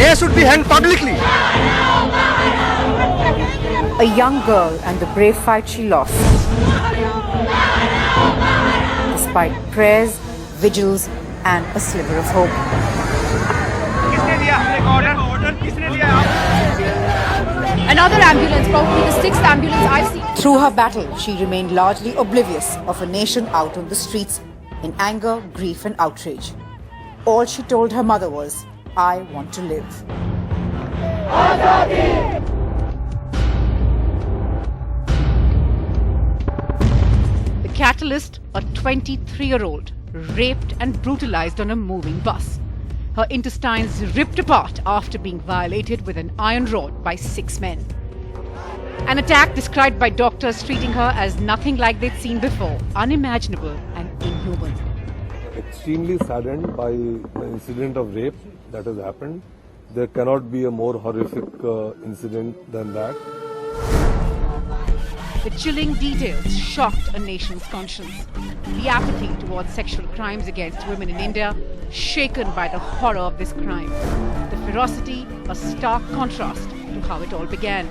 They should be hanged publicly. A young girl and the brave fight she lost. Despite prayers, vigils, and a sliver of hope. Another ambulance, probably the 6th ambulance I've seen. Through her battle, she remained largely oblivious of a nation out on the streets in anger, grief, and outrage. All she told her mother was, "I want to live." The catalyst, a 23-year-old, raped and brutalized on a moving bus. Her intestines ripped apart after being violated with an iron rod by 6 men. An attack described by doctors treating her as nothing like they'd seen before, unimaginable and inhuman. Extremely saddened by the incident of rape that has happened. There cannot be a more horrific incident than that. The chilling details shocked a nation's conscience. The apathy towards sexual crimes against women in India, shaken by the horror of this crime. The ferocity, a stark contrast to how it all began.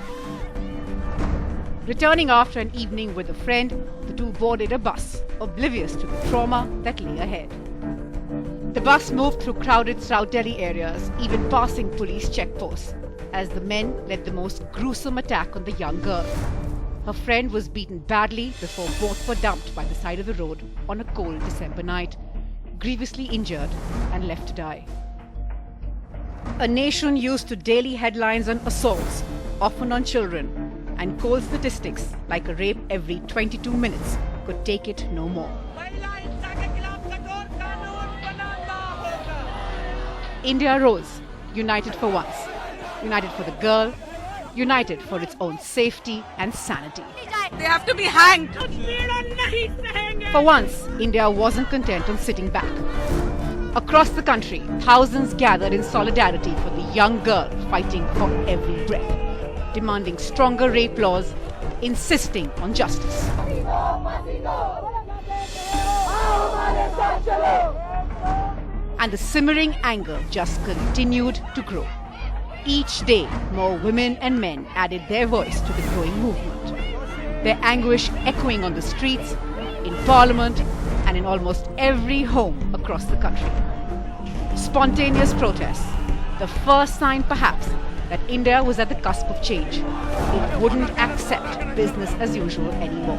Returning after an evening with a friend, the two boarded a bus, oblivious to the trauma that lay ahead. The bus moved through crowded South Delhi areas, even passing police checkposts, as the men led the most gruesome attack on the young girl. Her friend was beaten badly before both were dumped by the side of the road on a cold December night, grievously injured and left to die. A nation used to daily headlines on assaults, often on children, and cold statistics like a rape every 22 minutes could take it no more. India rose, united for once, united for the girl, united for its own safety and sanity. They have to be hanged. For once, India wasn't content on sitting back. Across the country, thousands gathered in solidarity for the young girl fighting for every breath, demanding stronger rape laws, insisting on justice. And the simmering anger just continued to grow. Each day, more women and men added their voice to the growing movement, their anguish echoing on the streets, in parliament, and in almost every home across the country. Spontaneous protests, the first sign perhaps that India was at the cusp of change. It wouldn't accept business as usual anymore.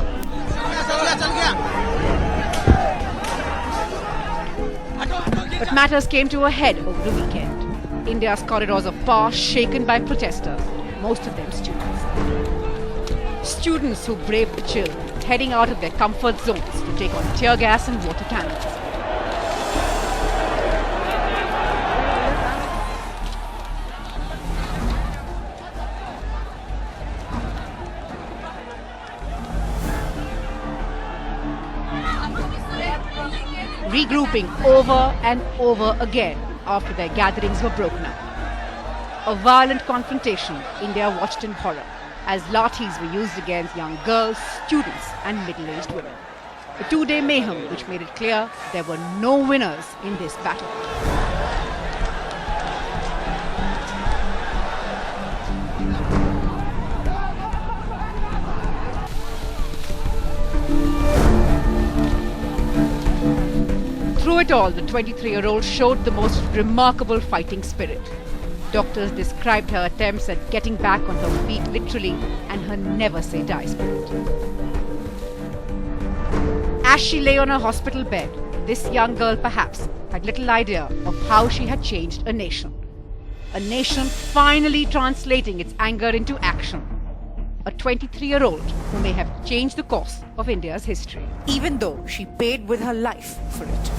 But matters came to a head over the weekend. India's corridors of power shaken by protesters, most of them students. Students who braved the chill, heading out of their comfort zones to take on tear gas and water cannons. Regrouping over and over again after their gatherings were broken up. A violent confrontation India watched in horror as lathis were used against young girls, students and middle-aged women. A two-day mayhem which made it clear there were no winners in this battle. Through it all, the 23-year-old showed the most remarkable fighting spirit. Doctors described her attempts at getting back on her feet literally and her never-say-die spirit. As she lay on her hospital bed, this young girl perhaps had little idea of how she had changed a nation. A nation finally translating its anger into action. A 23-year-old who may have changed the course of India's history. Even though she paid with her life for it.